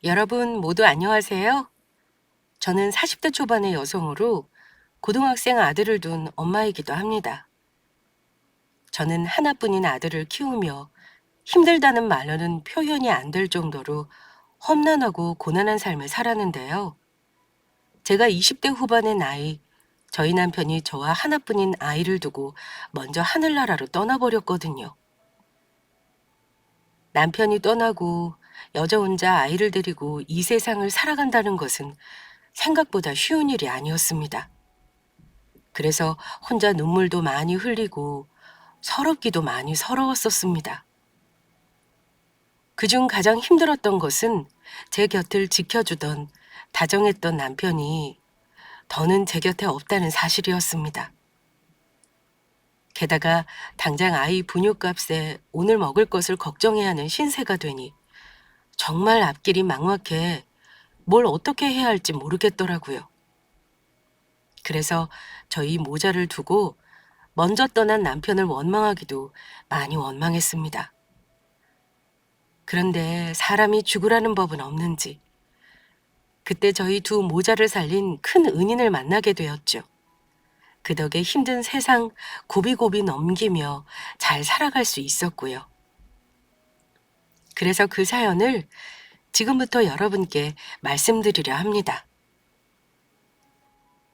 여러분 모두 안녕하세요. 저는 40대 초반의 여성으로 고등학생 아들을 둔 엄마이기도 합니다. 저는 하나뿐인 아들을 키우며 힘들다는 말로는 표현이 안 될 정도로 험난하고 고난한 삶을 살았는데요. 제가 20대 후반의 나이, 저희 남편이 저와 하나뿐인 아이를 두고 먼저 하늘나라로 떠나버렸거든요. 남편이 떠나고 여자 혼자 아이를 데리고 이 세상을 살아간다는 것은 생각보다 쉬운 일이 아니었습니다. 그래서 혼자 눈물도 많이 흘리고 서럽기도 많이 서러웠었습니다. 그중 가장 힘들었던 것은 제 곁을 지켜주던 다정했던 남편이 더는 제 곁에 없다는 사실이었습니다. 게다가 당장 아이 분유값에 오늘 먹을 것을 걱정해야 하는 신세가 되니 정말 앞길이 막막해 뭘 어떻게 해야 할지 모르겠더라고요. 그래서 저희 모자를 두고 먼저 떠난 남편을 원망하기도 많이 원망했습니다. 그런데 사람이 죽으라는 법은 없는지 그때 저희 두 모자를 살린 큰 은인을 만나게 되었죠. 그 덕에 힘든 세상 고비고비 넘기며 잘 살아갈 수 있었고요. 그래서 그 사연을 지금부터 여러분께 말씀드리려 합니다.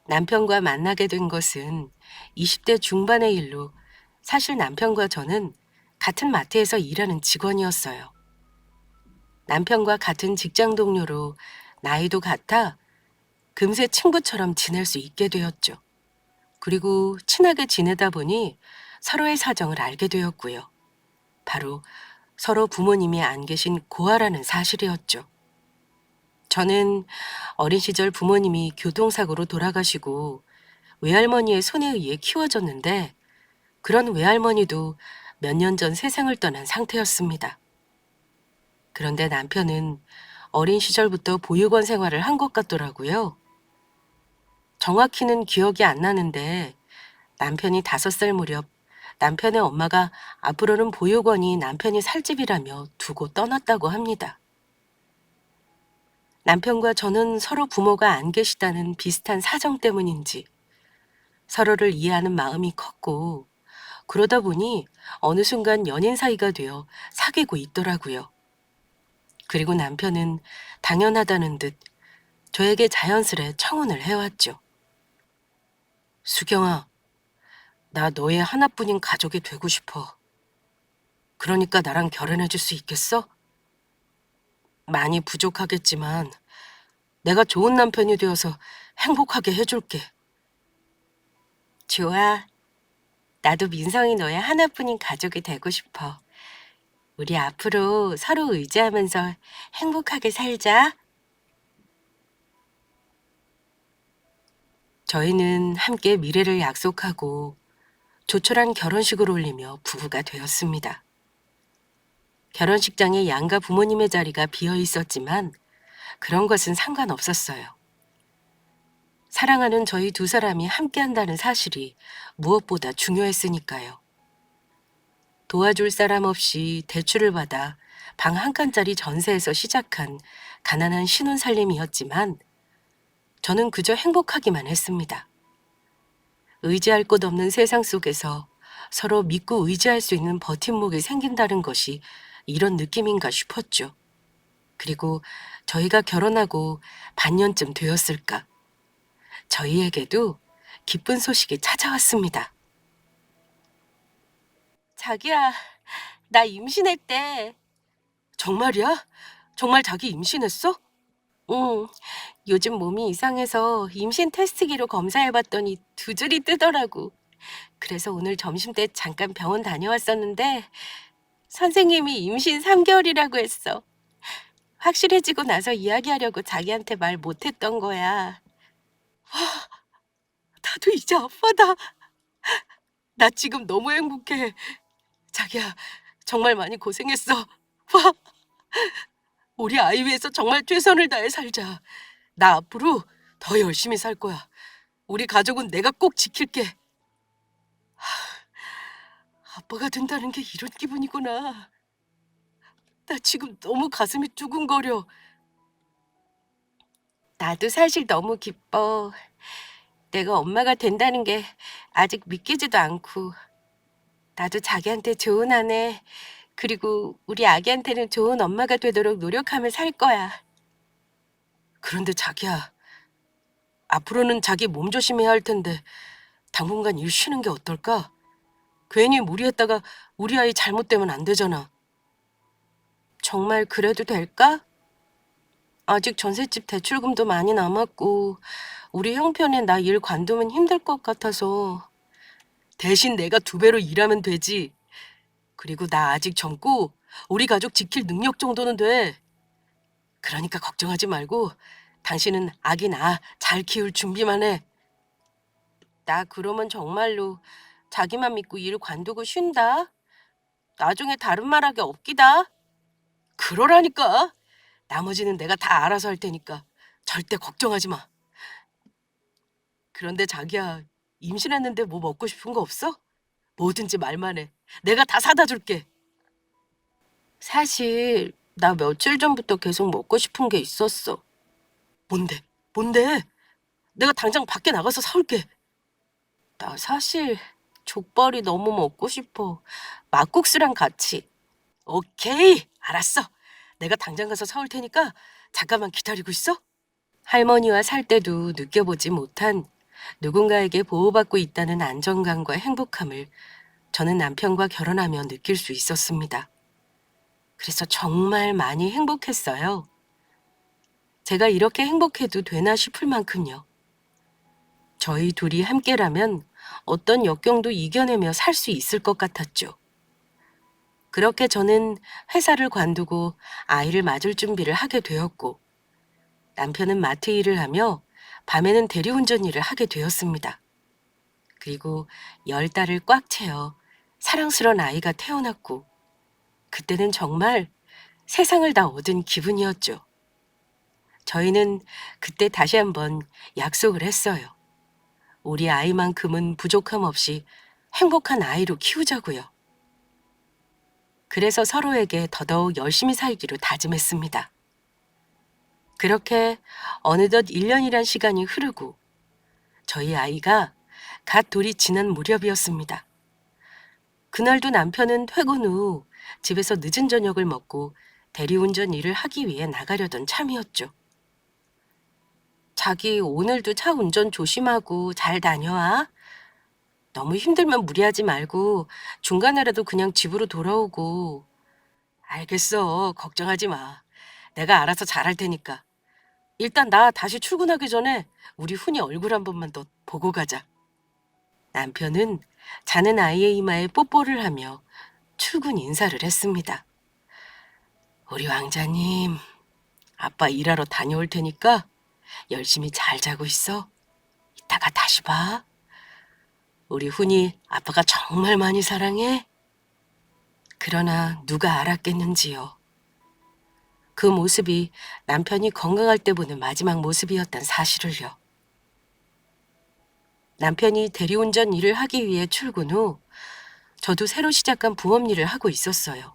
남편과 만나게 된 것은 20대 중반의 일로 사실 남편과 저는 같은 마트에서 일하는 직원이었어요. 남편과 같은 직장 동료로 나이도 같아 금세 친구처럼 지낼 수 있게 되었죠. 그리고 친하게 지내다 보니 서로의 사정을 알게 되었고요. 바로 서로 부모님이 안 계신 고아라는 사실이었죠. 저는 어린 시절 부모님이 교통사고로 돌아가시고 외할머니의 손에 의해 키워졌는데 그런 외할머니도 몇 년 전 세상을 떠난 상태였습니다. 그런데 남편은 어린 시절부터 보육원 생활을 한 것 같더라고요. 정확히는 기억이 안 나는데 남편이 5살 무렵 남편의 엄마가 앞으로는 보육원이 남편이 살 집이라며 두고 떠났다고 합니다. 남편과 저는 서로 부모가 안 계시다는 비슷한 사정 때문인지 서로를 이해하는 마음이 컸고 그러다 보니 어느 순간 연인 사이가 되어 사귀고 있더라고요. 그리고 남편은 당연하다는 듯 저에게 자연스레 청혼을 해왔죠. 수경아, 나 너의 하나뿐인 가족이 되고 싶어. 그러니까 나랑 결혼해 줄 수 있겠어? 많이 부족하겠지만 내가 좋은 남편이 되어서 행복하게 해줄게. 좋아. 나도 민성이 너의 하나뿐인 가족이 되고 싶어. 우리 앞으로 서로 의지하면서 행복하게 살자. 저희는 함께 미래를 약속하고 조촐한 결혼식을 올리며 부부가 되었습니다. 결혼식장에 양가 부모님의 자리가 비어 있었지만 그런 것은 상관없었어요. 사랑하는 저희 두 사람이 함께한다는 사실이 무엇보다 중요했으니까요. 도와줄 사람 없이 대출을 받아 방 한 칸짜리 전세에서 시작한 가난한 신혼살림이었지만 저는 그저 행복하기만 했습니다. 의지할 곳 없는 세상 속에서 서로 믿고 의지할 수 있는 버팀목이 생긴다는 것이 이런 느낌인가 싶었죠. 그리고 저희가 결혼하고 반년쯤 되었을까. 저희에게도 기쁜 소식이 찾아왔습니다. 자기야, 나 임신했대. 정말이야? 정말 자기 임신했어? 응, 요즘 몸이 이상해서 임신 테스트기로 검사해봤더니 2줄이 뜨더라고. 그래서 오늘 점심때 잠깐 병원 다녀왔었는데 선생님이 임신 3개월이라고 했어. 확실해지고 나서 이야기하려고 자기한테 말 못했던 거야. 나도 이제 아빠다. 나 지금 너무 행복해. 자기야, 정말 많이 고생했어. 와, 우리 아이 위해서 정말 최선을 다해 살자. 나 앞으로 더 열심히 살 거야. 우리 가족은 내가 꼭 지킬게. 아빠가 된다는 게 이런 기분이구나. 나 지금 너무 가슴이 두근거려. 나도 사실 너무 기뻐. 내가 엄마가 된다는 게 아직 믿기지도 않고, 나도 자기한테 좋은 아내, 그리고 우리 아기한테는 좋은 엄마가 되도록 노력하며 살 거야. 그런데 자기야, 앞으로는 자기 몸 조심해야 할 텐데 당분간 일 쉬는 게 어떨까? 괜히 무리했다가 우리 아이 잘못되면 안 되잖아. 정말 그래도 될까? 아직 전셋집 대출금도 많이 남았고 우리 형편에 나 일 관두면 힘들 것 같아서. 대신 내가 2배로 일하면 되지. 그리고 나 아직 젊고 우리 가족 지킬 능력 정도는 돼. 그러니까 걱정하지 말고 당신은 아기 낳아 잘 키울 준비만 해. 나 그러면 정말로 자기만 믿고 일 관두고 쉰다. 나중에 다른 말하기 없기다. 그러라니까. 나머지는 내가 다 알아서 할 테니까 절대 걱정하지 마. 그런데 자기야, 임신했는데 뭐 먹고 싶은 거 없어? 뭐든지 말만 해. 내가 다 사다 줄게. 사실 나 며칠 전부터 계속 먹고 싶은 게 있었어. 뭔데? 뭔데? 내가 당장 밖에 나가서 사올게. 나 사실 족발이 너무 먹고 싶어. 막국수랑 같이. 오케이, 알았어. 내가 당장 가서 사올 테니까 잠깐만 기다리고 있어. 할머니와 살 때도 느껴보지 못한 누군가에게 보호받고 있다는 안정감과 행복함을 저는 남편과 결혼하며 느낄 수 있었습니다. 그래서 정말 많이 행복했어요. 제가 이렇게 행복해도 되나 싶을 만큼요. 저희 둘이 함께라면 어떤 역경도 이겨내며 살 수 있을 것 같았죠. 그렇게 저는 회사를 관두고 아이를 맞을 준비를 하게 되었고, 남편은 마트 일을 하며 밤에는 대리운전 일을 하게 되었습니다. 그리고 10달을 꽉 채워 사랑스러운 아이가 태어났고, 그때는 정말 세상을 다 얻은 기분이었죠. 저희는 그때 다시 한번 약속을 했어요. 우리 아이만큼은 부족함 없이 행복한 아이로 키우자고요. 그래서 서로에게 더더욱 열심히 살기로 다짐했습니다. 그렇게 어느덧 1년이란 시간이 흐르고 저희 아이가 갓 돌이 지난 무렵이었습니다. 그날도 남편은 퇴근 후 집에서 늦은 저녁을 먹고 대리운전 일을 하기 위해 나가려던 참이었죠. 자기 오늘도 차 운전 조심하고 잘 다녀와. 너무 힘들면 무리하지 말고 중간에라도 그냥 집으로 돌아오고. 알겠어. 걱정하지 마. 내가 알아서 잘할 테니까. 일단 나 다시 출근하기 전에 우리 훈이 얼굴 한 번만 더 보고 가자. 남편은 자는 아이의 이마에 뽀뽀를 하며 출근 인사를 했습니다. 우리 왕자님, 아빠 일하러 다녀올 테니까 열심히 잘 자고 있어. 이따가 다시 봐. 우리 훈이 아빠가 정말 많이 사랑해. 그러나 누가 알았겠는지요. 그 모습이 남편이 건강할 때 보는 마지막 모습이었단 사실을요. 남편이 대리운전 일을 하기 위해 출근 후 저도 새로 시작한 부업 일을 하고 있었어요.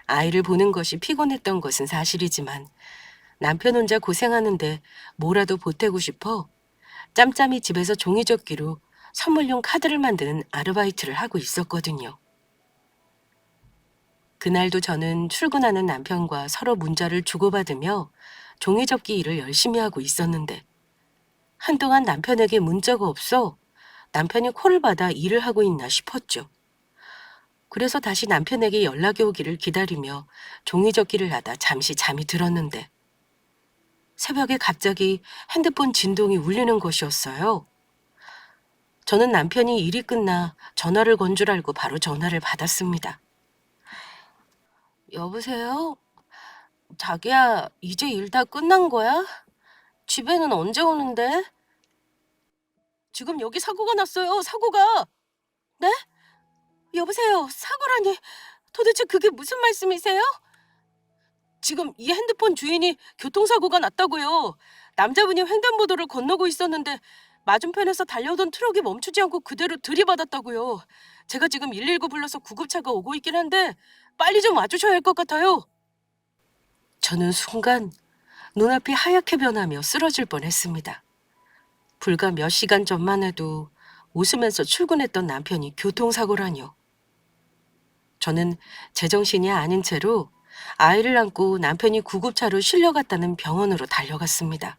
아이를 보는 것이 피곤했던 것은 사실이지만 남편 혼자 고생하는데 뭐라도 보태고 싶어 짬짬이 집에서 종이접기로 선물용 카드를 만드는 아르바이트를 하고 있었거든요. 그날도 저는 출근하는 남편과 서로 문자를 주고받으며 종이접기 일을 열심히 하고 있었는데 한동안 남편에게 문자가 없어 남편이 콜을 받아 일을 하고 있나 싶었죠. 그래서 다시 남편에게 연락이 오기를 기다리며 종이접기를 하다 잠시 잠이 들었는데 새벽에 갑자기 핸드폰 진동이 울리는 것이었어요. 저는 남편이 일이 끝나 전화를 건 줄 알고 바로 전화를 받았습니다. 여보세요? 자기야, 이제 일 다 끝난 거야? 집에는 언제 오는데? 지금 여기 사고가 났어요, 사고가. 네? 여보세요, 사고라니. 도대체 그게 무슨 말씀이세요? 지금 이 핸드폰 주인이 교통사고가 났다고요. 남자분이 횡단보도를 건너고 있었는데 맞은편에서 달려오던 트럭이 멈추지 않고 그대로 들이받았다고요. 제가 지금 119 불러서 구급차가 오고 있긴 한데 빨리 좀 와주셔야 할 것 같아요. 저는 순간 눈앞이 하얗게 변하며 쓰러질 뻔했습니다. 불과 몇 시간 전만 해도 웃으면서 출근했던 남편이 교통사고라뇨. 저는 제정신이 아닌 채로 아이를 안고 남편이 구급차로 실려갔다는 병원으로 달려갔습니다.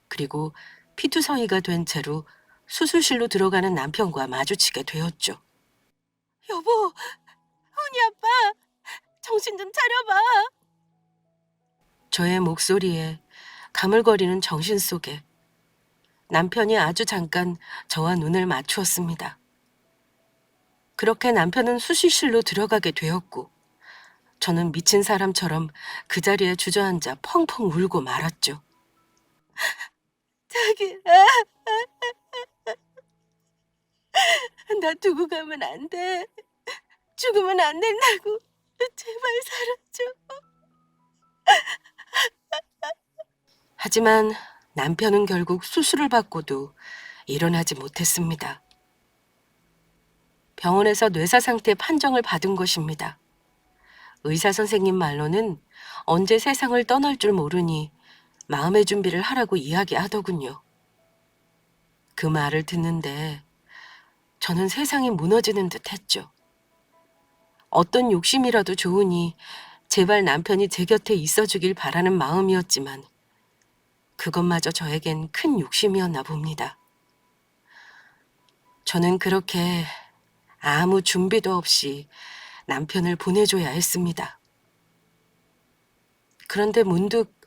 그리고 피투성이가 된 채로 수술실로 들어가는 남편과 마주치게 되었죠. 여보, 훈이 아빠, 정신 좀 차려봐. 저의 목소리에 가물거리는 정신 속에 남편이 아주 잠깐 저와 눈을 맞추었습니다. 그렇게 남편은 수술실로 들어가게 되었고 저는 미친 사람처럼 그 자리에 주저앉아 펑펑 울고 말았죠. 자기, 나 두고 가면 안 돼. 죽으면 안 된다고. 제발 살아줘. 하지만 남편은 결국 수술을 받고도 일어나지 못했습니다. 병원에서 뇌사 상태 판정을 받은 것입니다. 의사 선생님 말로는 언제 세상을 떠날 줄 모르니 마음의 준비를 하라고 이야기하더군요. 그 말을 듣는데 저는 세상이 무너지는 듯 했죠. 어떤 욕심이라도 좋으니 제발 남편이 제 곁에 있어주길 바라는 마음이었지만 그것마저 저에겐 큰 욕심이었나 봅니다. 저는 그렇게 아무 준비도 없이 남편을 보내줘야 했습니다. 그런데 문득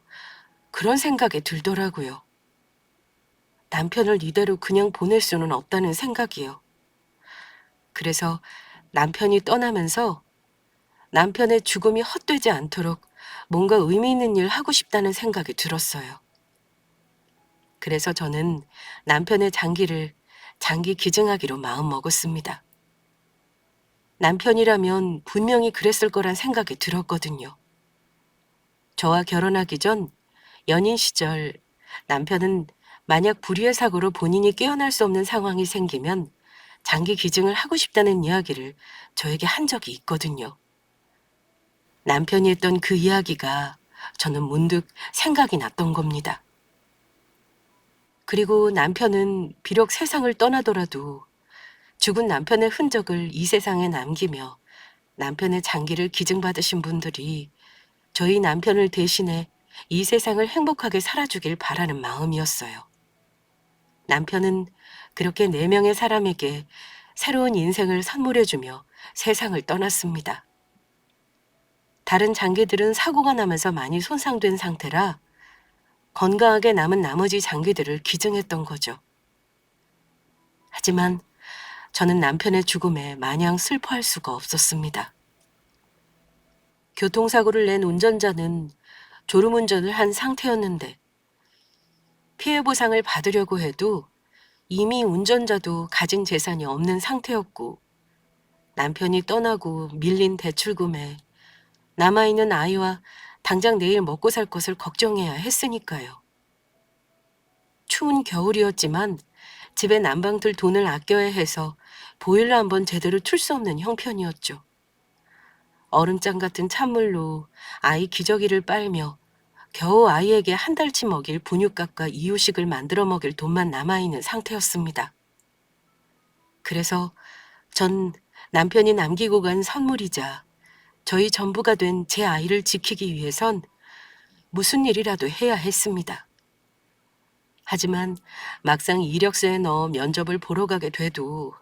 그런 생각이 들더라고요. 남편을 이대로 그냥 보낼 수는 없다는 생각이요. 그래서 남편이 떠나면서 남편의 죽음이 헛되지 않도록 뭔가 의미 있는 일 하고 싶다는 생각이 들었어요. 그래서 저는 남편의 장기를 장기 기증하기로 마음먹었습니다. 남편이라면 분명히 그랬을 거란 생각이 들었거든요. 저와 결혼하기 전 연인 시절 남편은 만약 불의의 사고로 본인이 깨어날 수 없는 상황이 생기면 장기 기증을 하고 싶다는 이야기를 저에게 한 적이 있거든요. 남편이 했던 그 이야기가 저는 문득 생각이 났던 겁니다. 그리고 남편은 비록 세상을 떠나더라도 죽은 남편의 흔적을 이 세상에 남기며 남편의 장기를 기증받으신 분들이 저희 남편을 대신해 이 세상을 행복하게 살아주길 바라는 마음이었어요. 남편은 그렇게 4명의 사람에게 새로운 인생을 선물해주며 세상을 떠났습니다. 다른 장기들은 사고가 나면서 많이 손상된 상태라 건강하게 남은 나머지 장기들을 기증했던 거죠. 하지만 저는 남편의 죽음에 마냥 슬퍼할 수가 없었습니다. 교통사고를 낸 운전자는 졸음운전을 한 상태였는데 피해 보상을 받으려고 해도 이미 운전자도 가진 재산이 없는 상태였고 남편이 떠나고 밀린 대출금에 남아있는 아이와 당장 내일 먹고 살 것을 걱정해야 했으니까요. 추운 겨울이었지만 집에 난방 틀 돈을 아껴야 해서 보일러 한번 제대로 틀 수 없는 형편이었죠. 얼음장 같은 찬물로 아이 기저귀를 빨며 겨우 아이에게 한 달치 먹일 분유값과 이유식을 만들어 먹일 돈만 남아있는 상태였습니다. 그래서 전 남편이 남기고 간 선물이자 저희 전부가 된 제 아이를 지키기 위해선 무슨 일이라도 해야 했습니다. 하지만 막상 이력서에 넣어 면접을 보러 가게 돼도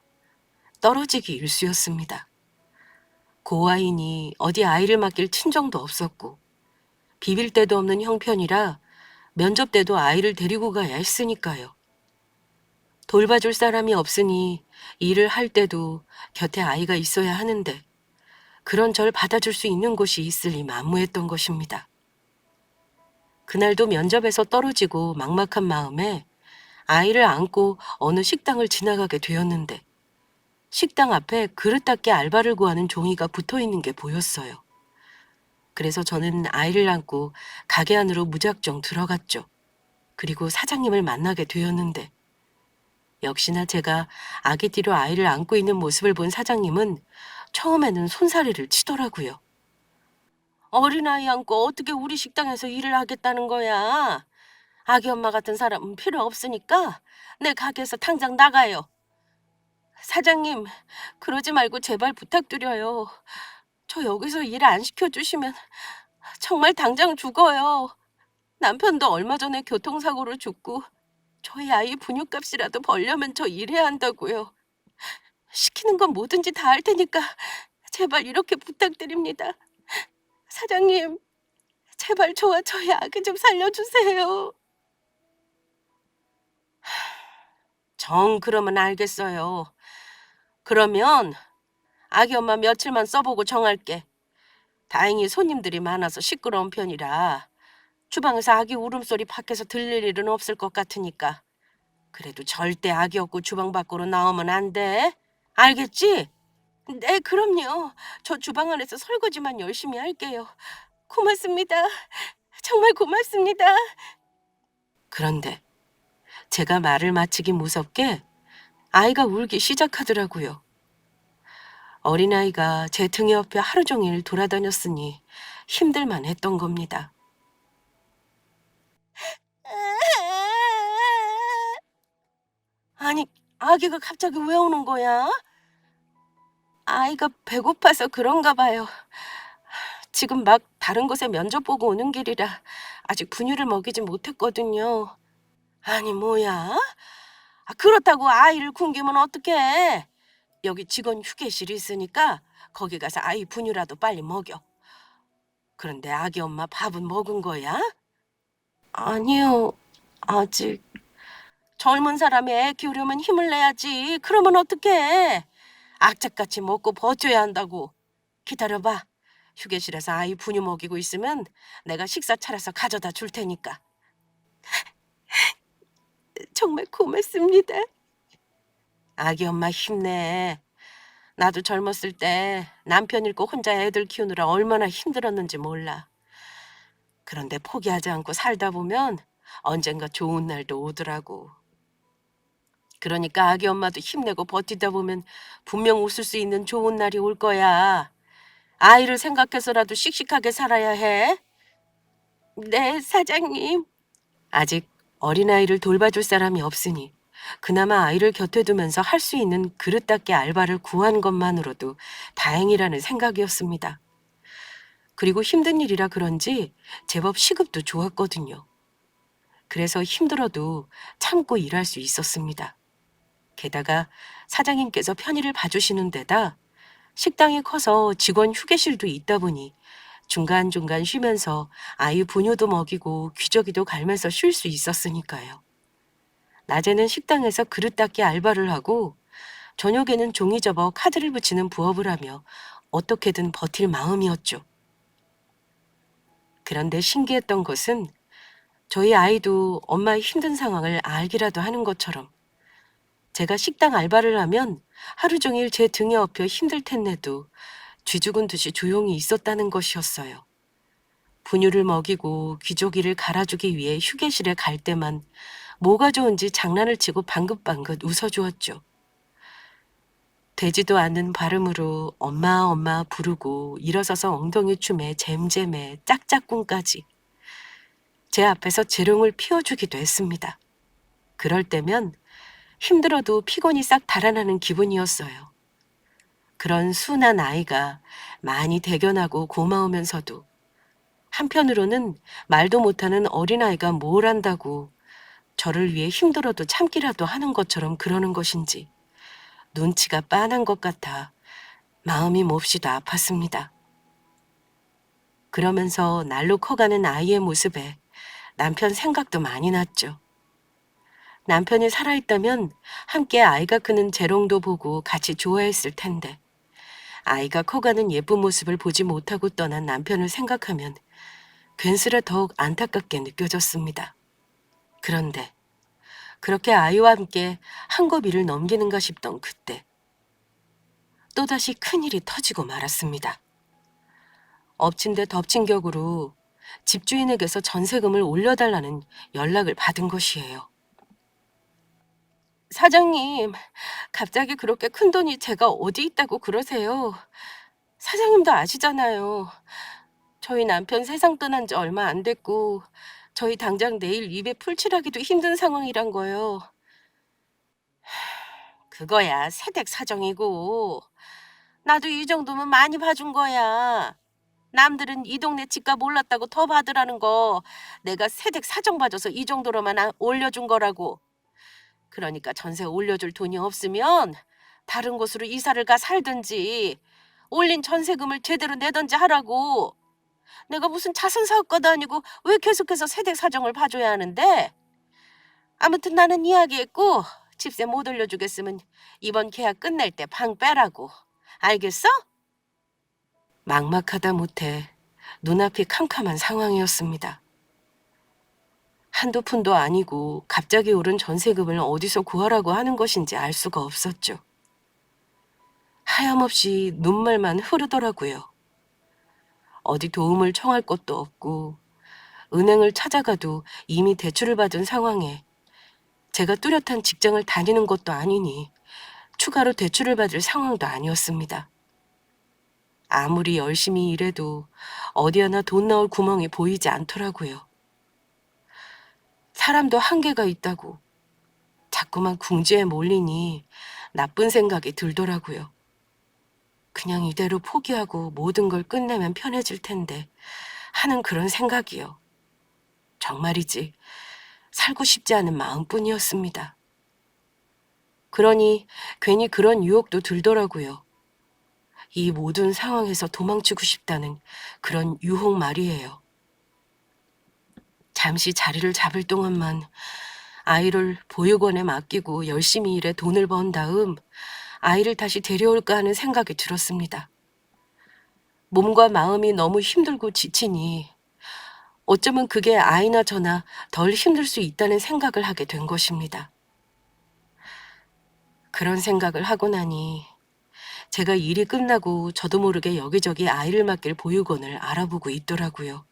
떨어지기 일쑤였습니다. 고아이니 어디 아이를 맡길 친정도 없었고 비빌 데도 없는 형편이라 면접 때도 아이를 데리고 가야 했으니까요. 돌봐줄 사람이 없으니 일을 할 때도 곁에 아이가 있어야 하는데 그런 절 받아줄 수 있는 곳이 있으리 만무했던 것입니다. 그날도 면접에서 떨어지고 막막한 마음에 아이를 안고 어느 식당을 지나가게 되었는데 식당 앞에 그릇 닦기 알바를 구하는 종이가 붙어 있는 게 보였어요. 그래서 저는 아이를 안고 가게 안으로 무작정 들어갔죠. 그리고 사장님을 만나게 되었는데 역시나 제가 아기 뒤로 아이를 안고 있는 모습을 본 사장님은 처음에는 손사래를 치더라고요. 어린아이 안고 어떻게 우리 식당에서 일을 하겠다는 거야? 아기 엄마 같은 사람은 필요 없으니까 내 가게에서 당장 나가요. 사장님, 그러지 말고 제발 부탁드려요. 저 여기서 일 안 시켜주시면 정말 당장 죽어요. 남편도 얼마 전에 교통사고로 죽고 저희 아이 분유값이라도 벌려면 저 일해야 한다고요. 시키는 건 뭐든지 다 할 테니까 제발 이렇게 부탁드립니다. 사장님, 제발 저와 저희 아기 좀 살려주세요. 정 그러면 알겠어요. 그러면 아기 엄마 며칠만 써보고 정할게. 다행히 손님들이 많아서 시끄러운 편이라 주방에서 아기 울음소리 밖에서 들릴 일은 없을 것 같으니까. 그래도 절대 아기 없고 주방 밖으로 나오면 안 돼. 알겠지? 네, 그럼요. 저 주방 안에서 설거지만 열심히 할게요. 고맙습니다. 정말 고맙습니다. 그런데 제가 말을 마치기 무섭게 아이가 울기 시작하더라고요. 어린아이가 제 등 옆에 하루 종일 돌아다녔으니 힘들만 했던 겁니다. 아니, 아기가 갑자기 왜 우는 거야? 아이가 배고파서 그런가 봐요. 지금 막 다른 곳에 면접 보고 오는 길이라 아직 분유를 먹이지 못했거든요. 아니, 뭐야? 그렇다고 아이를 굶기면 어떡해? 여기 직원 휴게실이 있으니까 거기 가서 아이 분유라도 빨리 먹여. 그런데 아기 엄마 밥은 먹은 거야? 아니요, 아직. 젊은 사람이 애 키우려면 힘을 내야지. 그러면 어떡해? 악착같이 먹고 버텨야 한다고. 기다려봐. 휴게실에서 아이 분유 먹이고 있으면 내가 식사 차려서 가져다 줄 테니까. 정말 고맙습니다. 아기 엄마 힘내. 나도 젊었을 때 남편 잃고 혼자 애들 키우느라 얼마나 힘들었는지 몰라. 그런데 포기하지 않고 살다 보면 언젠가 좋은 날도 오더라고. 그러니까 아기 엄마도 힘내고 버티다 보면 분명 웃을 수 있는 좋은 날이 올 거야. 아이를 생각해서라도 씩씩하게 살아야 해. 네, 사장님. 아직 어린아이를 돌봐줄 사람이 없으니 그나마 아이를 곁에 두면서 할 수 있는 그릇 닦기 알바를 구한 것만으로도 다행이라는 생각이었습니다. 그리고 힘든 일이라 그런지 제법 시급도 좋았거든요. 그래서 힘들어도 참고 일할 수 있었습니다. 게다가 사장님께서 편의를 봐주시는 데다 식당이 커서 직원 휴게실도 있다 보니 중간중간 쉬면서 아이 분유도 먹이고 귀저귀도 갈면서 쉴 수 있었으니까요. 낮에는 식당에서 그릇 닦기 알바를 하고 저녁에는 종이 접어 카드를 붙이는 부업을 하며 어떻게든 버틸 마음이었죠. 그런데 신기했던 것은 저희 아이도 엄마의 힘든 상황을 알기라도 하는 것처럼 제가 식당 알바를 하면 하루 종일 제 등에 업혀 힘들 텐데도 쥐죽은 듯이 조용히 있었다는 것이었어요. 분유를 먹이고 귀조기를 갈아주기 위해 휴게실에 갈 때만 뭐가 좋은지 장난을 치고 방긋방긋 웃어주었죠. 되지도 않는 발음으로 엄마 엄마 부르고 일어서서 엉덩이 춤에 잼잼에 짝짝꿍까지 제 앞에서 재롱을 피워주기도 했습니다. 그럴 때면 힘들어도 피곤이 싹 달아나는 기분이었어요. 그런 순한 아이가 많이 대견하고 고마우면서도 한편으로는 말도 못하는 어린아이가 뭘 안다고 저를 위해 힘들어도 참기라도 하는 것처럼 그러는 것인지 눈치가 빤한 것 같아 마음이 몹시도 아팠습니다. 그러면서 날로 커가는 아이의 모습에 남편 생각도 많이 났죠. 남편이 살아있다면 함께 아이가 크는 재롱도 보고 같이 좋아했을 텐데 아이가 커가는 예쁜 모습을 보지 못하고 떠난 남편을 생각하면 괜스레 더욱 안타깝게 느껴졌습니다. 그런데 그렇게 아이와 함께 한꺼비를 넘기는가 싶던 그때 또다시 큰일이 터지고 말았습니다. 엎친 데 덮친 격으로 집주인에게서 전세금을 올려달라는 연락을 받은 것이에요. 사장님, 갑자기 그렇게 큰 돈이 제가 어디 있다고 그러세요? 사장님도 아시잖아요. 저희 남편 세상 떠난 지 얼마 안 됐고 저희 당장 내일 입에 풀칠하기도 힘든 상황이란 거예요. 그거야 세댁 사정이고 나도 이 정도면 많이 봐준 거야. 남들은 이 동네 집값 올랐다고 더 받으라는 거 내가 세댁 사정 봐줘서 이 정도로만 올려준 거라고. 그러니까 전세 올려줄 돈이 없으면 다른 곳으로 이사를 가 살든지 올린 전세금을 제대로 내던지 하라고. 내가 무슨 자선사업가도 아니고 왜 계속해서 세댁 사정을 봐줘야 하는데? 아무튼 나는 이야기했고 집세 못 올려주겠으면 이번 계약 끝낼 때 방 빼라고. 알겠어? 막막하다 못해 눈앞이 캄캄한 상황이었습니다. 한두 푼도 아니고 갑자기 오른 전세금을 어디서 구하라고 하는 것인지 알 수가 없었죠. 하염없이 눈물만 흐르더라고요. 어디 도움을 청할 것도 없고 은행을 찾아가도 이미 대출을 받은 상황에 제가 뚜렷한 직장을 다니는 것도 아니니 추가로 대출을 받을 상황도 아니었습니다. 아무리 열심히 일해도 어디 하나 돈 나올 구멍이 보이지 않더라고요. 사람도 한계가 있다고 자꾸만 궁지에 몰리니 나쁜 생각이 들더라고요. 그냥 이대로 포기하고 모든 걸 끝내면 편해질 텐데 하는 그런 생각이요. 정말이지 살고 싶지 않은 마음뿐이었습니다. 그러니 괜히 그런 유혹도 들더라고요. 이 모든 상황에서 도망치고 싶다는 그런 유혹 말이에요. 잠시 자리를 잡을 동안만 아이를 보육원에 맡기고 열심히 일해 돈을 번 다음 아이를 다시 데려올까 하는 생각이 들었습니다. 몸과 마음이 너무 힘들고 지치니 어쩌면 그게 아이나 저나 덜 힘들 수 있다는 생각을 하게 된 것입니다. 그런 생각을 하고 나니 제가 일이 끝나고 저도 모르게 여기저기 아이를 맡길 보육원을 알아보고 있더라고요.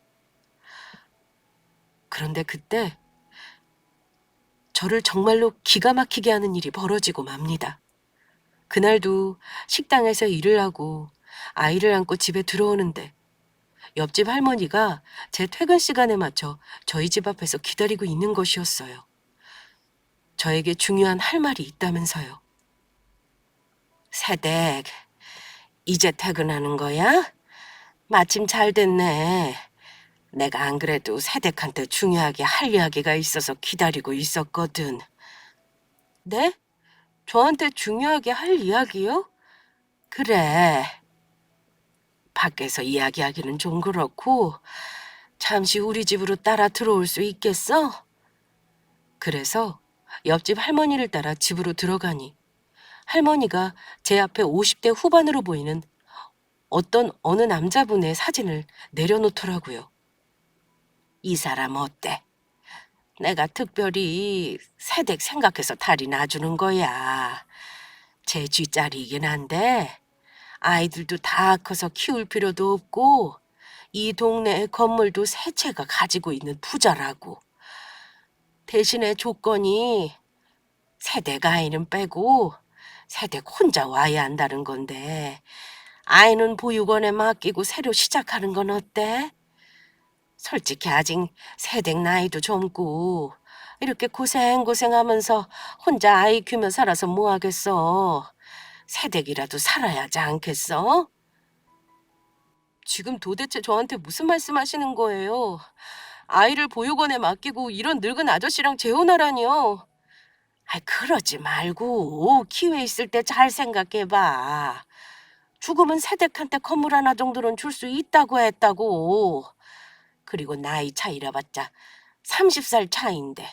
그런데 그때 저를 정말로 기가 막히게 하는 일이 벌어지고 맙니다. 그날도 식당에서 일을 하고 아이를 안고 집에 들어오는데 옆집 할머니가 제 퇴근 시간에 맞춰 저희 집 앞에서 기다리고 있는 것이었어요. 저에게 중요한 할 말이 있다면서요. 새댁, 이제 퇴근하는 거야? 마침 잘 됐네. 내가 안 그래도 새댁한테 중요하게 할 이야기가 있어서 기다리고 있었거든. 네? 저한테 중요하게 할 이야기요? 그래. 밖에서 이야기하기는 좀 그렇고 잠시 우리 집으로 따라 들어올 수 있겠어? 그래서 옆집 할머니를 따라 집으로 들어가니 할머니가 제 앞에 50대 후반으로 보이는 어느 남자분의 사진을 내려놓더라고요. 이 사람 어때? 내가 특별히 새댁 생각해서 탈이 놔주는 거야. 제 쥐짜리이긴 한데 아이들도 다 커서 키울 필요도 없고 이 동네 건물도 세 채가 가지고 있는 부자라고. 대신에 조건이 새댁 아이는 빼고 새댁 혼자 와야 한다는 건데 아이는 보육원에 맡기고 새로 시작하는 건 어때? 솔직히 아직 새댁 나이도 젊고 이렇게 고생하면서 혼자 아이 키우며 살아서 뭐 하겠어. 새댁이라도 살아야 하지 않겠어? 지금 도대체 저한테 무슨 말씀하시는 거예요? 아이를 보육원에 맡기고 이런 늙은 아저씨랑 재혼하라니요. 아이, 그러지 말고 기회 있을 때 잘 생각해봐. 죽으면 새댁한테 건물 하나 정도는 줄 수 있다고 했다고. 그리고 나이 차이라 봤자 30살 차이인데.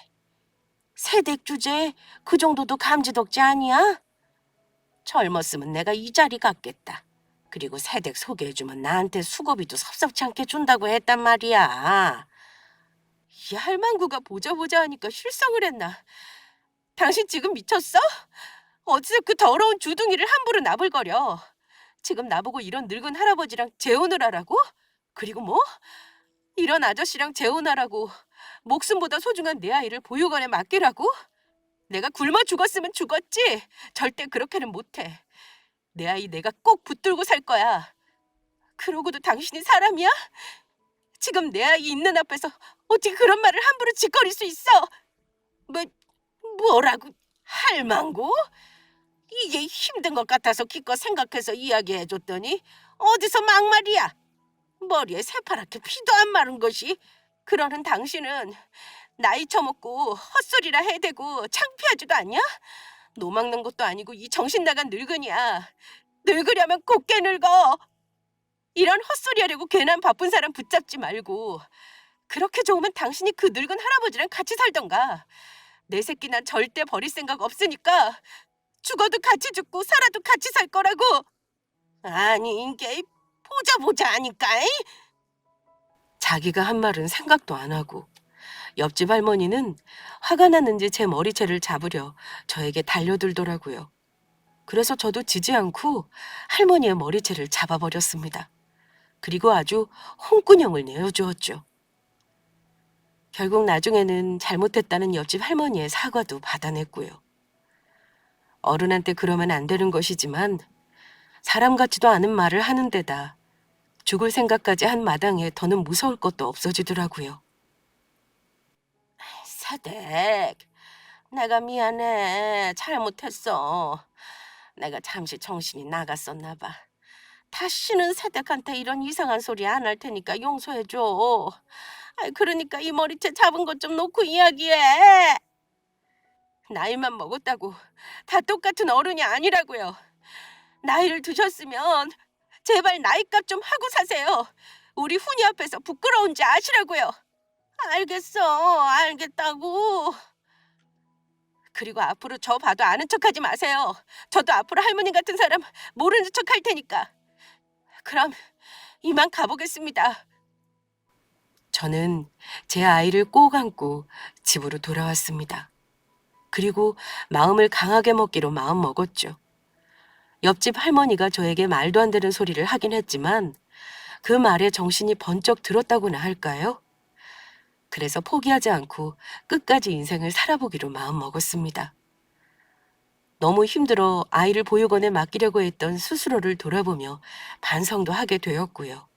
새댁 주제에 그 정도도 감지덕지 아니야? 젊었으면 내가 이 자리 갔겠다. 그리고 새댁 소개해주면 나한테 수고비도 섭섭치 않게 준다고 했단 말이야. 이 할망구가 보자 하니까 실성을 했나. 당신 지금 미쳤어? 어디서 그 더러운 주둥이를 함부로 나불거려. 지금 나보고 이런 늙은 할아버지랑 재혼을 하라고? 그리고 뭐? 이런 아저씨랑 재혼하라고 목숨보다 소중한 내 아이를 보육원에 맡기라고? 내가 굶어 죽었으면 죽었지. 절대 그렇게는 못해. 내 아이 내가 꼭 붙들고 살 거야. 그러고도 당신이 사람이야? 지금 내 아이 있는 앞에서 어떻게 그런 말을 함부로 짓거릴 수 있어? 뭐, 뭐라고? 할망구? 이게 힘든 것 같아서 기껏 생각해서 이야기해줬더니 어디서 막말이야? 머리에 새파랗게 피도 안 마른 것이. 그러는 당신은 나이 처먹고 헛소리라 해대고 창피하지도 않냐? 노망난 것도 아니고 이 정신 나간 늙은이야. 늙으려면 곱게 늙어. 이런 헛소리 하려고 괜한 바쁜 사람 붙잡지 말고 그렇게 좋으면 당신이 그 늙은 할아버지랑 같이 살던가. 내 새끼 난 절대 버릴 생각 없으니까 죽어도 같이 죽고 살아도 같이 살 거라고. 아니 이게 보자 보자 하니까. 자기가 한 말은 생각도 안 하고 옆집 할머니는 화가 났는지 제 머리채를 잡으려 저에게 달려들더라고요. 그래서 저도 지지 않고 할머니의 머리채를 잡아버렸습니다. 그리고 아주 홍군형을 내어주었죠. 결국 나중에는 잘못했다는 옆집 할머니의 사과도 받아냈고요. 어른한테 그러면 안 되는 것이지만 사람 같지도 않은 말을 하는 데다 죽을 생각까지 한 마당에 더는 무서울 것도 없어지더라고요. 사댁, 내가 미안해. 잘못했어. 내가 잠시 정신이 나갔었나 봐. 다시는 사댁한테 이런 이상한 소리 안 할 테니까 용서해줘. 그러니까 이 머리채 잡은 것 좀 놓고 이야기해. 나이만 먹었다고 다 똑같은 어른이 아니라고요. 나이를 드셨으면 제발 나이값 좀 하고 사세요. 우리 훈이 앞에서 부끄러운지 아시라고요. 알겠어, 알겠다고. 그리고 앞으로 저 봐도 아는 척하지 마세요. 저도 앞으로 할머니 같은 사람 모르는 척 할 테니까. 그럼 이만 가보겠습니다. 저는 제 아이를 꼭 안고 집으로 돌아왔습니다. 그리고 마음을 강하게 먹기로 마음 먹었죠. 옆집 할머니가 저에게 말도 안 되는 소리를 하긴 했지만 그 말에 정신이 번쩍 들었다고나 할까요? 그래서 포기하지 않고 끝까지 인생을 살아보기로 마음 먹었습니다. 너무 힘들어 아이를 보육원에 맡기려고 했던 스스로를 돌아보며 반성도 하게 되었고요.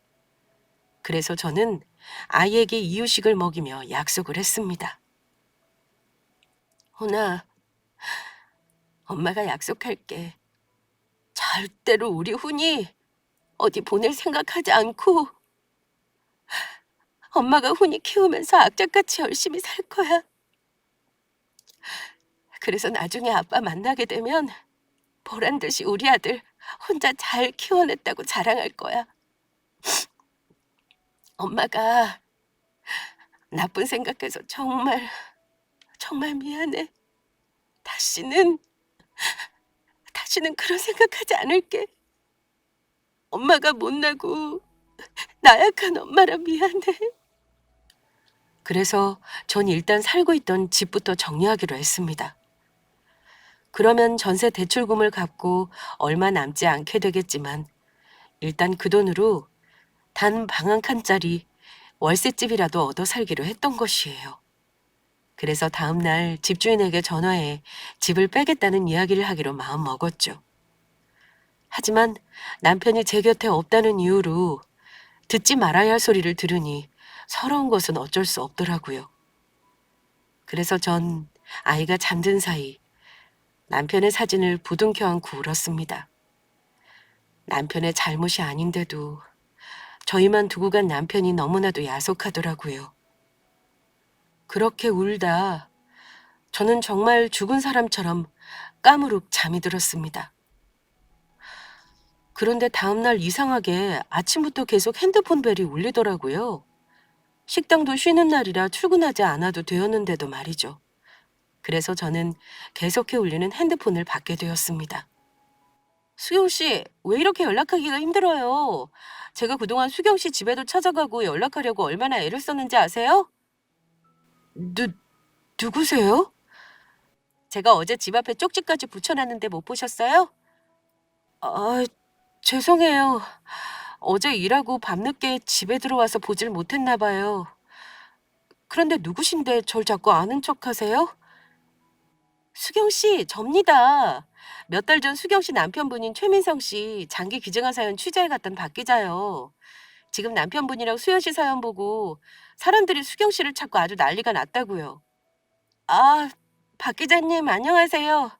그래서 저는 아이에게 이유식을 먹이며 약속을 했습니다. 훈아, 엄마가 약속할게. 절대로 우리 훈이 어디 보낼 생각하지 않고 엄마가 훈이 키우면서 악착같이 열심히 살 거야. 그래서 나중에 아빠 만나게 되면 보란 듯이 우리 아들 혼자 잘 키워냈다고 자랑할 거야. 엄마가 나쁜 생각해서 정말 정말 미안해. 다시는 그런 생각하지 않을게. 엄마가 못나고 나약한 엄마라 미안해. 그래서 전 일단 살고 있던 집부터 정리하기로 했습니다. 그러면 전세 대출금을 갚고 얼마 남지 않게 되겠지만 일단 그 돈으로 단 방 한 칸짜리 월세집이라도 얻어 살기로 했던 것이에요. 그래서 다음 날 집주인에게 전화해 집을 빼겠다는 이야기를 하기로 마음 먹었죠. 하지만 남편이 제 곁에 없다는 이유로 듣지 말아야 할 소리를 들으니 서러운 것은 어쩔 수 없더라고요. 그래서 전 아이가 잠든 사이 남편의 사진을 부둥켜 안고 울었습니다. 남편의 잘못이 아닌데도 저희만 두고 간 남편이 너무나도 야속하더라고요. 그렇게 울다 저는 정말 죽은 사람처럼 까무룩 잠이 들었습니다. 그런데 다음날 이상하게 아침부터 계속 핸드폰 벨이 울리더라고요. 식당도 쉬는 날이라 출근하지 않아도 되었는데도 말이죠. 그래서 저는 계속해 울리는 핸드폰을 받게 되었습니다. 수경 씨, 왜 이렇게 연락하기가 힘들어요? 제가 그동안 수경 씨 집에도 찾아가고 연락하려고 얼마나 애를 썼는지 아세요? 누구세요? 제가 어제 집 앞에 쪽지까지 붙여놨는데 못 보셨어요? 아, 죄송해요. 어제 일하고 밤늦게 집에 들어와서 보질 못했나 봐요. 그런데 누구신데 절 자꾸 아는 척 하세요? 수경 씨, 접니다. 몇 달 전 수경 씨 남편분인 최민성 씨 장기 기증한 사연 취재해 갔던 박 기자요. 지금 남편분이랑 수연 씨 사연 보고 사람들이 수경 씨를 찾고 아주 난리가 났다고요. 아, 박 기자님 안녕하세요.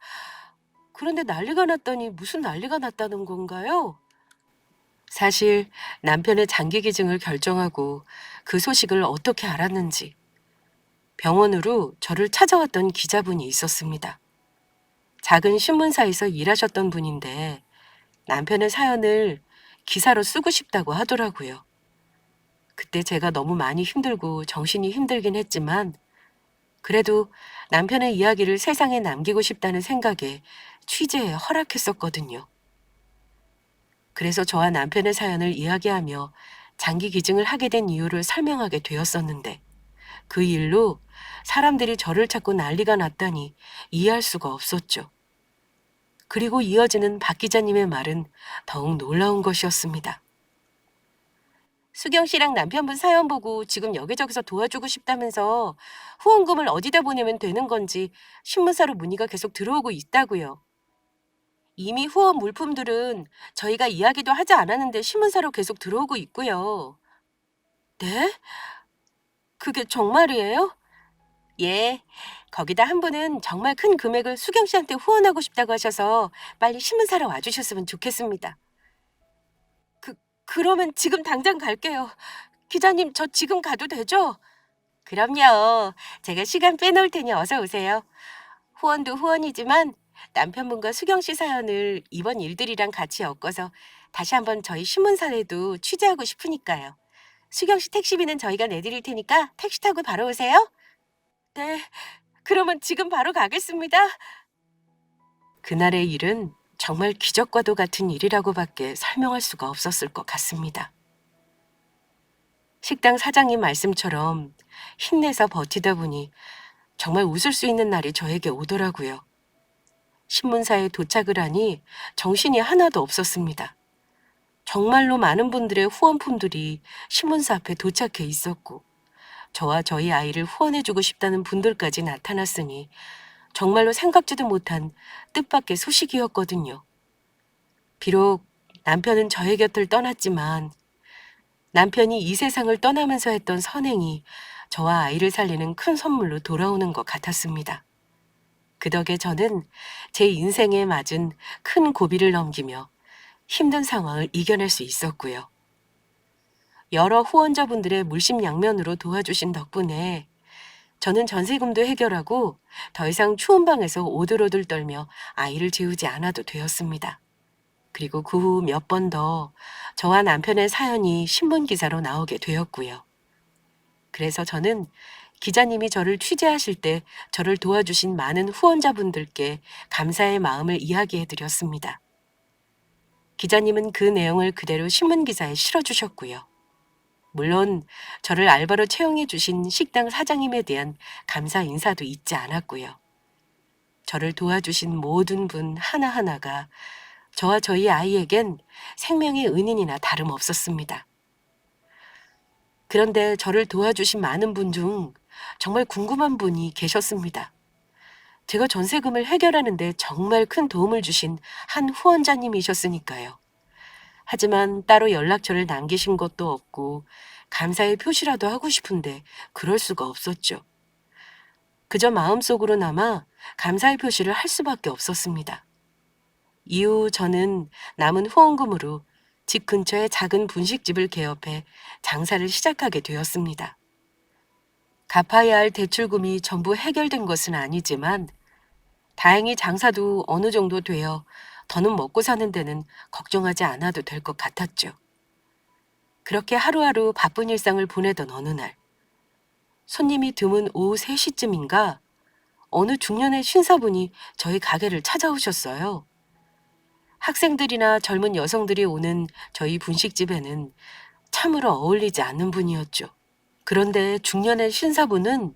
그런데 난리가 났더니 무슨 난리가 났다는 건가요? 사실 남편의 장기 기증을 결정하고 그 소식을 어떻게 알았는지 병원으로 저를 찾아왔던 기자분이 있었습니다. 작은 신문사에서 일하셨던 분인데 남편의 사연을 기사로 쓰고 싶다고 하더라고요. 그때 제가 너무 많이 힘들고 정신이 힘들긴 했지만 그래도 남편의 이야기를 세상에 남기고 싶다는 생각에 취재에 허락했었거든요. 그래서 저와 남편의 사연을 이야기하며 장기 기증을 하게 된 이유를 설명하게 되었었는데 그 일로 사람들이 저를 찾고 난리가 났다니 이해할 수가 없었죠. 그리고 이어지는 박 기자님의 말은 더욱 놀라운 것이었습니다. 수경 씨랑 남편분 사연 보고 지금 여기저기서 도와주고 싶다면서 후원금을 어디다 보내면 되는 건지 신문사로 문의가 계속 들어오고 있다고요. 이미 후원 물품들은 저희가 이야기도 하지 않았는데 신문사로 계속 들어오고 있고요. 네? 그게 정말이에요? 예. 거기다 한 분은 정말 큰 금액을 수경 씨한테 후원하고 싶다고 하셔서 빨리 신문사로 와주셨으면 좋겠습니다. 그, 그러면 지금 당장 갈게요. 기자님, 저 지금 가도 되죠? 그럼요. 제가 시간 빼놓을 테니 어서 오세요. 후원도 후원이지만 남편분과 수경 씨 사연을 이번 일들이랑 같이 엮어서 다시 한번 저희 신문사에도 취재하고 싶으니까요. 수경 씨 택시비는 저희가 내드릴 테니까 택시 타고 바로 오세요. 네, 그러면 지금 바로 가겠습니다. 그날의 일은 정말 기적과도 같은 일이라고밖에 설명할 수가 없었을 것 같습니다. 식당 사장님 말씀처럼 힘내서 버티다 보니 정말 웃을 수 있는 날이 저에게 오더라고요. 신문사에 도착을 하니 정신이 하나도 없었습니다. 정말로 많은 분들의 후원품들이 신문사 앞에 도착해 있었고 저와 저희 아이를 후원해주고 싶다는 분들까지 나타났으니 정말로 생각지도 못한 뜻밖의 소식이었거든요. 비록 남편은 저의 곁을 떠났지만 남편이 이 세상을 떠나면서 했던 선행이 저와 아이를 살리는 큰 선물로 돌아오는 것 같았습니다. 그 덕에 저는 제 인생에 맞은 큰 고비를 넘기며 힘든 상황을 이겨낼 수 있었고요. 여러 후원자분들의 물심양면으로 도와주신 덕분에 저는 전세금도 해결하고 더 이상 추운 방에서 오들오들 떨며 아이를 재우지 않아도 되었습니다. 그리고 그 후 몇 번 더 저와 남편의 사연이 신문 기사로 나오게 되었고요. 그래서 저는 기자님이 저를 취재하실 때 저를 도와주신 많은 후원자분들께 감사의 마음을 이야기해 드렸습니다. 기자님은 그 내용을 그대로 신문 기사에 실어주셨고요. 물론 저를 알바로 채용해 주신 식당 사장님에 대한 감사 인사도 잊지 않았고요. 저를 도와주신 모든 분 하나하나가 저와 저희 아이에겐 생명의 은인이나 다름없었습니다. 그런데 저를 도와주신 많은 분 중 정말 궁금한 분이 계셨습니다. 제가 전세금을 해결하는데 정말 큰 도움을 주신 한 후원자님이셨으니까요. 하지만 따로 연락처를 남기신 것도 없고 감사의 표시라도 하고 싶은데 그럴 수가 없었죠. 그저 마음속으로나마 감사의 표시를 할 수밖에 없었습니다. 이후 저는 남은 후원금으로 집 근처에 작은 분식집을 개업해 장사를 시작하게 되었습니다. 갚아야 할 대출금이 전부 해결된 것은 아니지만 다행히 장사도 어느 정도 되어 더는 먹고 사는 데는 걱정하지 않아도 될 것 같았죠. 그렇게 하루하루 바쁜 일상을 보내던 어느 날, 손님이 드문 오후 3시쯤인가 어느 중년의 신사분이 저희 가게를 찾아오셨어요. 학생들이나 젊은 여성들이 오는 저희 분식집에는 참으로 어울리지 않는 분이었죠. 그런데 중년의 신사분은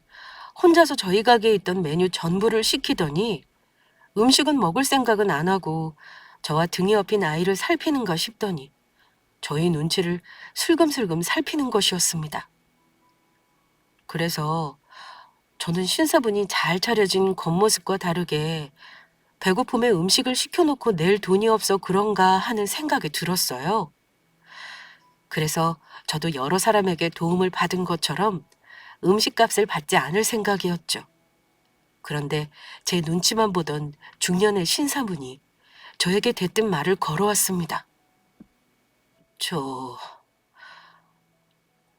혼자서 저희 가게에 있던 메뉴 전부를 시키더니 음식은 먹을 생각은 안 하고 저와 등에 업힌 아이를 살피는가 싶더니 저희 눈치를 슬금슬금 살피는 것이었습니다. 그래서 저는 신사분이 잘 차려진 겉모습과 다르게 배고픔에 음식을 시켜놓고 낼 돈이 없어 그런가 하는 생각이 들었어요. 그래서 저도 여러 사람에게 도움을 받은 것처럼 음식값을 받지 않을 생각이었죠. 그런데 제 눈치만 보던 중년의 신사분이 저에게 대뜸 말을 걸어왔습니다. 저,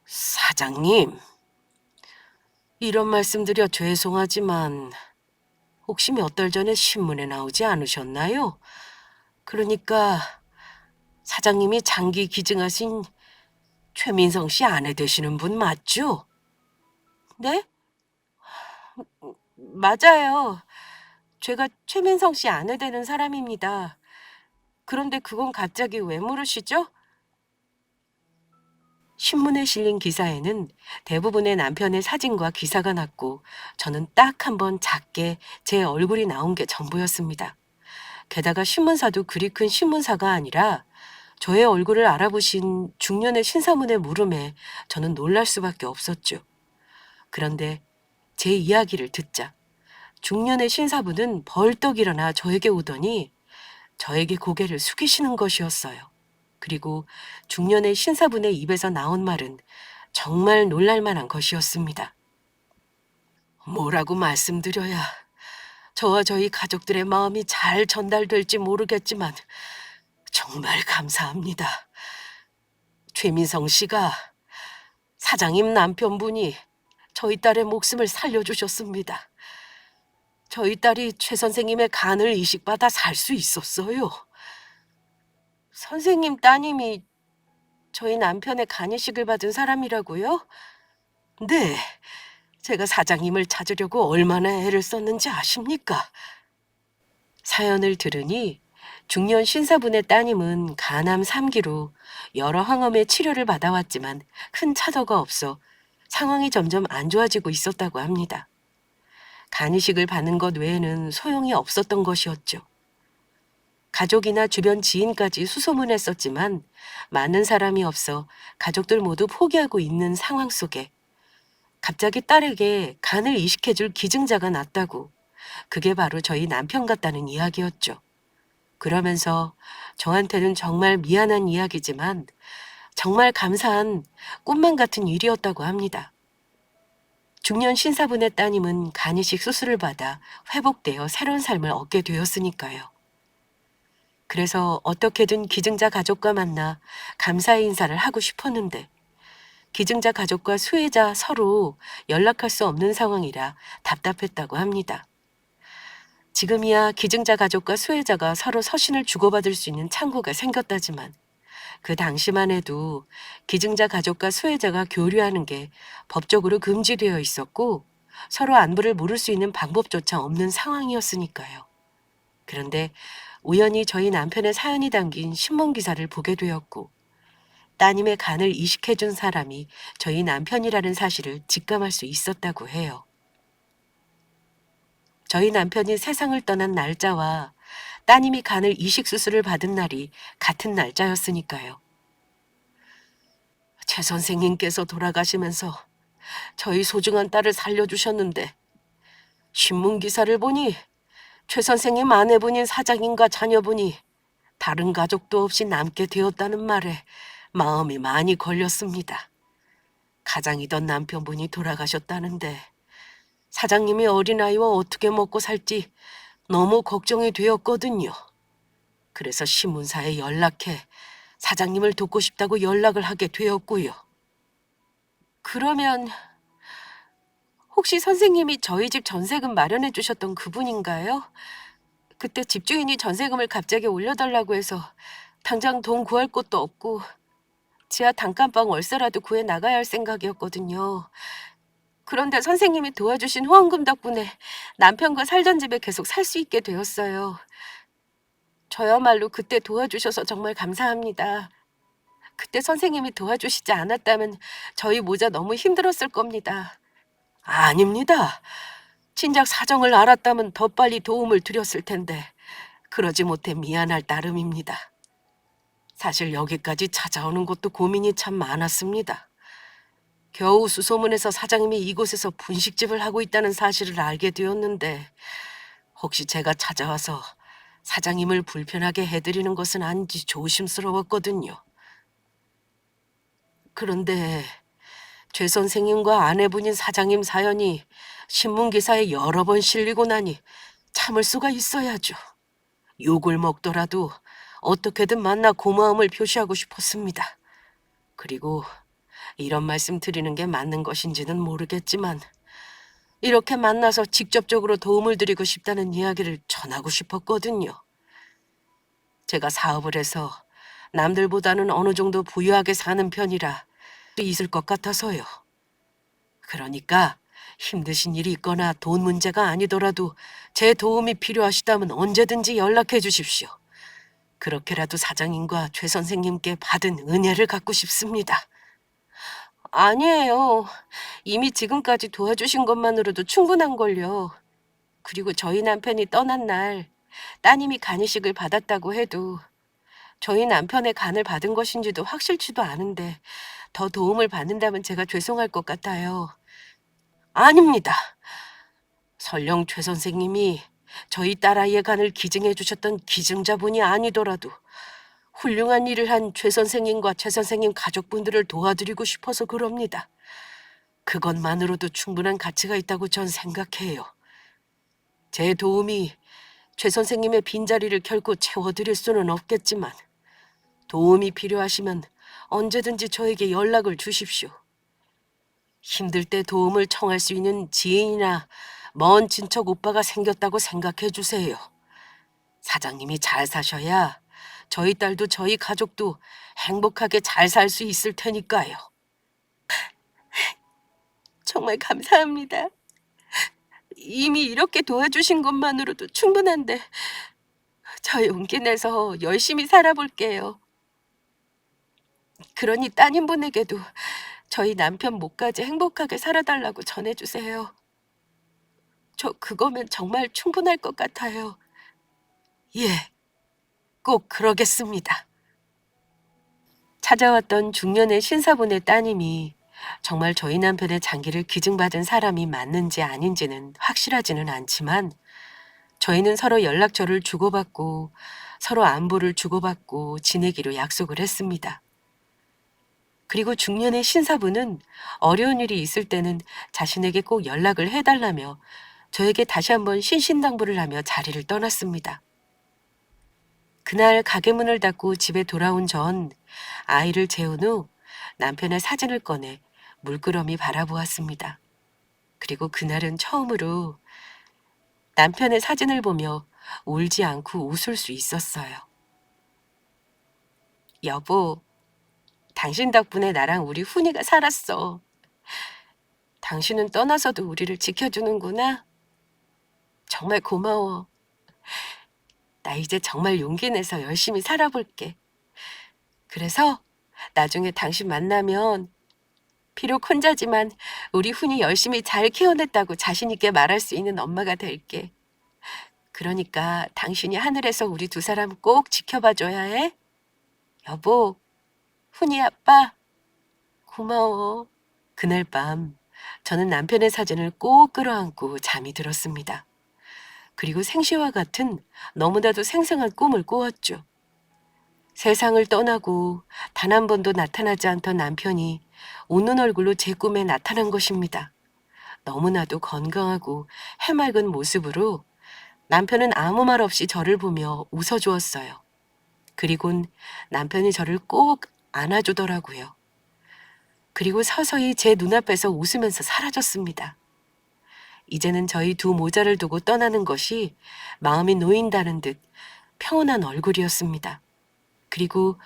사장님, 이런 말씀드려 죄송하지만 혹시 몇 달 전에 신문에 나오지 않으셨나요? 그러니까 사장님이 장기 기증하신 최민성 씨 아내 되시는 분 맞죠? 네? 맞아요. 제가 최민성 씨 아내 되는 사람입니다. 그런데 그건 갑자기 왜 물으시죠? 신문에 실린 기사에는 대부분의 남편의 사진과 기사가 났고 저는 딱 한 번 작게 제 얼굴이 나온 게 전부였습니다. 게다가 신문사도 그리 큰 신문사가 아니라 저의 얼굴을 알아보신 중년의 신사분의 물음에 저는 놀랄 수밖에 없었죠. 그런데 제 이야기를 듣자 중년의 신사분은 벌떡 일어나 저에게 오더니 저에게 고개를 숙이시는 것이었어요. 그리고 중년의 신사분의 입에서 나온 말은 정말 놀랄만한 것이었습니다. 뭐라고 말씀드려야 저와 저희 가족들의 마음이 잘 전달될지 모르겠지만 정말 감사합니다. 최민성 씨가 사장님 남편분이 저희 딸의 목숨을 살려주셨습니다. 저희 딸이 최 선생님의 간을 이식받아 살 수 있었어요. 선생님 따님이 저희 남편의 간이식을 받은 사람이라고요? 네, 제가 사장님을 찾으려고 얼마나 애를 썼는지 아십니까? 사연을 들으니 중년 신사분의 따님은 간암 3기로 여러 항암의 치료를 받아왔지만 큰 차도가 없어 상황이 점점 안 좋아지고 있었다고 합니다. 간이식을 받는 것 외에는 소용이 없었던 것이었죠. 가족이나 주변 지인까지 수소문했었지만 많은 사람이 없어 가족들 모두 포기하고 있는 상황 속에 갑자기 딸에게 간을 이식해줄 기증자가 났다고 그게 바로 저희 남편 같다는 이야기였죠. 그러면서 저한테는 정말 미안한 이야기지만 정말 감사한 꿈만 같은 일이었다고 합니다. 중년 신사분의 따님은 간이식 수술을 받아 회복되어 새로운 삶을 얻게 되었으니까요. 그래서 어떻게든 기증자 가족과 만나 감사의 인사를 하고 싶었는데 기증자 가족과 수혜자 서로 연락할 수 없는 상황이라 답답했다고 합니다. 지금이야 기증자 가족과 수혜자가 서로 서신을 주고받을 수 있는 창구가 생겼다지만 그 당시만 해도 기증자 가족과 수혜자가 교류하는 게 법적으로 금지되어 있었고 서로 안부를 물을 수 있는 방법조차 없는 상황이었으니까요. 그런데 우연히 저희 남편의 사연이 담긴 신문 기사를 보게 되었고 따님의 간을 이식해준 사람이 저희 남편이라는 사실을 직감할 수 있었다고 해요. 저희 남편이 세상을 떠난 날짜와 따님이 간을 이식 수술을 받은 날이 같은 날짜였으니까요. 최 선생님께서 돌아가시면서 저희 소중한 딸을 살려주셨는데 신문 기사를 보니 최 선생님 아내분인 사장님과 자녀분이 다른 가족도 없이 남게 되었다는 말에 마음이 많이 걸렸습니다. 가장이던 남편분이 돌아가셨다는데 사장님이 어린아이와 어떻게 먹고 살지 너무 걱정이 되었거든요. 그래서 신문사에 연락해 사장님을 돕고 싶다고 연락을 하게 되었고요. 그러면 혹시 선생님이 저희 집 전세금 마련해 주셨던 그분인가요? 그때 집주인이 전세금을 갑자기 올려달라고 해서 당장 돈 구할 곳도 없고 지하 단칸방 월세라도 구해 나가야 할 생각이었거든요. 그런데 선생님이 도와주신 후원금 덕분에 남편과 살던 집에 계속 살 수 있게 되었어요. 저야말로 그때 도와주셔서 정말 감사합니다. 그때 선생님이 도와주시지 않았다면 저희 모자 너무 힘들었을 겁니다. 아닙니다. 진작 사정을 알았다면 더 빨리 도움을 드렸을 텐데 그러지 못해 미안할 따름입니다. 사실 여기까지 찾아오는 것도 고민이 참 많았습니다. 겨우 수소문에서 사장님이 이곳에서 분식집을 하고 있다는 사실을 알게 되었는데 혹시 제가 찾아와서 사장님을 불편하게 해드리는 것은 아닌지 조심스러웠거든요. 그런데 최 선생님과 아내분인 사장님 사연이 신문기사에 여러 번 실리고 나니 참을 수가 있어야죠. 욕을 먹더라도 어떻게든 만나 고마움을 표시하고 싶었습니다. 그리고 이런 말씀 드리는 게 맞는 것인지는 모르겠지만 이렇게 만나서 직접적으로 도움을 드리고 싶다는 이야기를 전하고 싶었거든요. 제가 사업을 해서 남들보다는 어느 정도 부유하게 사는 편이라 있을 것 같아서요. 그러니까 힘드신 일이 있거나 돈 문제가 아니더라도 제 도움이 필요하시다면 언제든지 연락해 주십시오. 그렇게라도 사장님과 최 선생님께 받은 은혜를 갚고 싶습니다. 아니에요. 이미 지금까지 도와주신 것만으로도 충분한걸요. 그리고 저희 남편이 떠난 날 따님이 간이식을 받았다고 해도 저희 남편의 간을 받은 것인지도 확실치도 않은데 더 도움을 받는다면 제가 죄송할 것 같아요. 아닙니다. 설령 최 선생님이 저희 딸아이의 간을 기증해 주셨던 기증자분이 아니더라도 훌륭한 일을 한 최 선생님과 최 선생님 가족분들을 도와드리고 싶어서 그럽니다. 그것만으로도 충분한 가치가 있다고 전 생각해요. 제 도움이 최 선생님의 빈자리를 결코 채워드릴 수는 없겠지만 도움이 필요하시면 언제든지 저에게 연락을 주십시오. 힘들 때 도움을 청할 수 있는 지인이나 먼 친척 오빠가 생겼다고 생각해 주세요. 사장님이 잘 사셔야 저희 딸도 저희 가족도 행복하게 잘 살 수 있을 테니까요. 정말 감사합니다. 이미 이렇게 도와주신 것만으로도 충분한데 저 용기 내서 열심히 살아볼게요. 그러니 따님분에게도 저희 남편 목까지 행복하게 살아달라고 전해주세요. 저 그거면 정말 충분할 것 같아요. 예, 꼭 그러겠습니다. 찾아왔던 중년의 신사분의 따님이 정말 저희 남편의 장기를 기증받은 사람이 맞는지 아닌지는 확실하지는 않지만 저희는 서로 연락처를 주고받고 서로 안부를 주고받고 지내기로 약속을 했습니다. 그리고 중년의 신사분은 어려운 일이 있을 때는 자신에게 꼭 연락을 해달라며 저에게 다시 한번 신신당부를 하며 자리를 떠났습니다. 그날 가게 문을 닫고 집에 돌아온 전 아이를 재운 후 남편의 사진을 꺼내 물끄러미 바라보았습니다. 그리고 그날은 처음으로 남편의 사진을 보며 울지 않고 웃을 수 있었어요. 여보, 당신 덕분에 나랑 우리 훈이가 살았어. 당신은 떠나서도 우리를 지켜주는구나. 정말 고마워. 나 이제 정말 용기 내서 열심히 살아볼게. 그래서 나중에 당신 만나면 비록 혼자지만 우리 훈이 열심히 잘 키워냈다고 자신 있게 말할 수 있는 엄마가 될게. 그러니까 당신이 하늘에서 우리 두 사람 꼭 지켜봐줘야 해. 여보, 훈이 아빠, 고마워. 그날 밤 저는 남편의 사진을 꼭 끌어안고 잠이 들었습니다. 그리고 생시와 같은 너무나도 생생한 꿈을 꾸었죠. 세상을 떠나고 단 한 번도 나타나지 않던 남편이 웃는 얼굴로 제 꿈에 나타난 것입니다. 너무나도 건강하고 해맑은 모습으로 남편은 아무 말 없이 저를 보며 웃어주었어요. 그리곤 남편이 저를 꼭 안아주더라고요. 그리고 서서히 제 눈앞에서 웃으면서 사라졌습니다. 이제는 저희 두 모자를 두고 떠나는 것이 마음이 놓인다는 듯 평온한 얼굴이었습니다. 그리고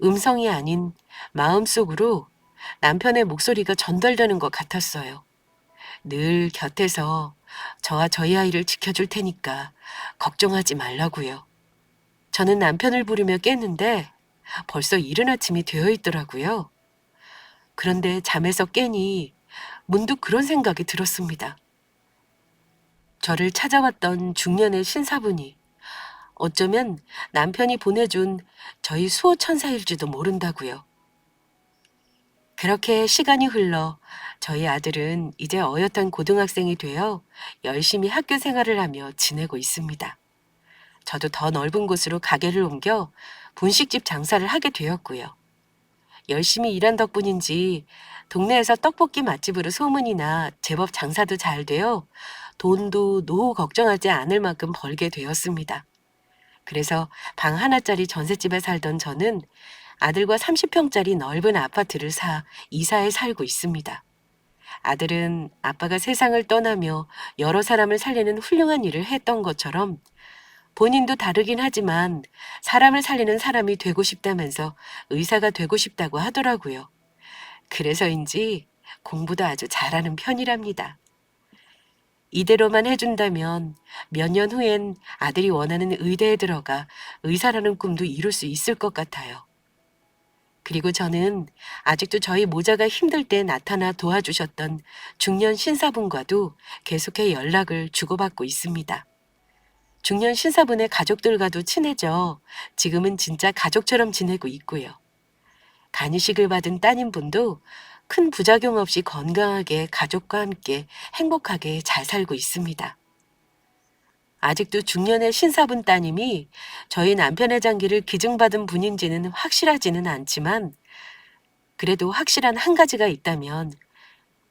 음성이 아닌 마음속으로 남편의 목소리가 전달되는 것 같았어요. 늘 곁에서 저와 저희 아이를 지켜줄 테니까 걱정하지 말라고요. 저는 남편을 부르며 깼는데 벌써 이른 아침이 되어 있더라고요. 그런데 잠에서 깨니 문득 그런 생각이 들었습니다. 저를 찾아왔던 중년의 신사분이 어쩌면 남편이 보내준 저희 수호천사일지도 모른다고요. 그렇게 시간이 흘러 저희 아들은 이제 어엿한 고등학생이 되어 열심히 학교 생활을 하며 지내고 있습니다. 저도 더 넓은 곳으로 가게를 옮겨 분식집 장사를 하게 되었고요. 열심히 일한 덕분인지 동네에서 떡볶이 맛집으로 소문이 나 제법 장사도 잘 되어 돈도 노후 걱정하지 않을 만큼 벌게 되었습니다. 그래서 방 하나짜리 전셋집에 살던 저는 아들과 30평짜리 넓은 아파트를 사 이사해 살고 있습니다. 아들은 아빠가 세상을 떠나며 여러 사람을 살리는 훌륭한 일을 했던 것처럼 본인도 다르긴 하지만 사람을 살리는 사람이 되고 싶다면서 의사가 되고 싶다고 하더라고요. 그래서인지 공부도 아주 잘하는 편이랍니다. 이대로만 해준다면 몇 년 후엔 아들이 원하는 의대에 들어가 의사라는 꿈도 이룰 수 있을 것 같아요. 그리고 저는 아직도 저희 모자가 힘들 때 나타나 도와주셨던 중년 신사분과도 계속해 연락을 주고받고 있습니다. 중년 신사분의 가족들과도 친해져 지금은 진짜 가족처럼 지내고 있고요. 간이식을 받은 따님분도 큰 부작용 없이 건강하게 가족과 함께 행복하게 잘 살고 있습니다. 아직도 중년의 신사분 따님이 저희 남편의 장기를 기증받은 분인지는 확실하지는 않지만 그래도 확실한 한 가지가 있다면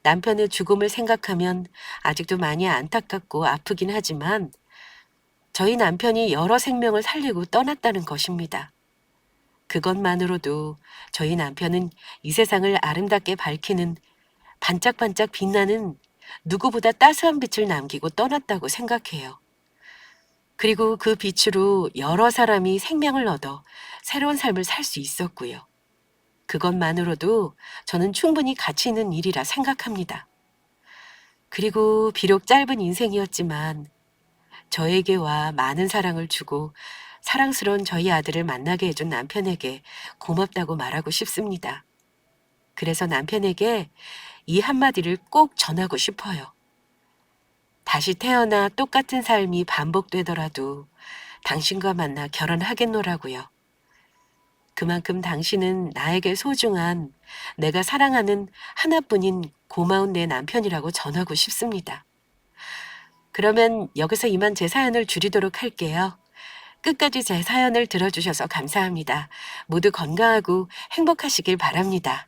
남편의 죽음을 생각하면 아직도 많이 안타깝고 아프긴 하지만 저희 남편이 여러 생명을 살리고 떠났다는 것입니다. 그것만으로도 저희 남편은 이 세상을 아름답게 밝히는 반짝반짝 빛나는 누구보다 따스한 빛을 남기고 떠났다고 생각해요. 그리고 그 빛으로 여러 사람이 생명을 얻어 새로운 삶을 살 수 있었고요. 그것만으로도 저는 충분히 가치 있는 일이라 생각합니다. 그리고 비록 짧은 인생이었지만 저에게와 많은 사랑을 주고 사랑스러운 저희 아들을 만나게 해준 남편에게 고맙다고 말하고 싶습니다. 그래서 남편에게 이 한마디를 꼭 전하고 싶어요. 다시 태어나 똑같은 삶이 반복되더라도 당신과 만나 결혼하겠노라고요. 그만큼 당신은 나에게 소중한 내가 사랑하는 하나뿐인 고마운 내 남편이라고 전하고 싶습니다. 그러면 여기서 이만 제 사연을 줄이도록 할게요. 끝까지 제 사연을 들어주셔서 감사합니다. 모두 건강하고 행복하시길 바랍니다.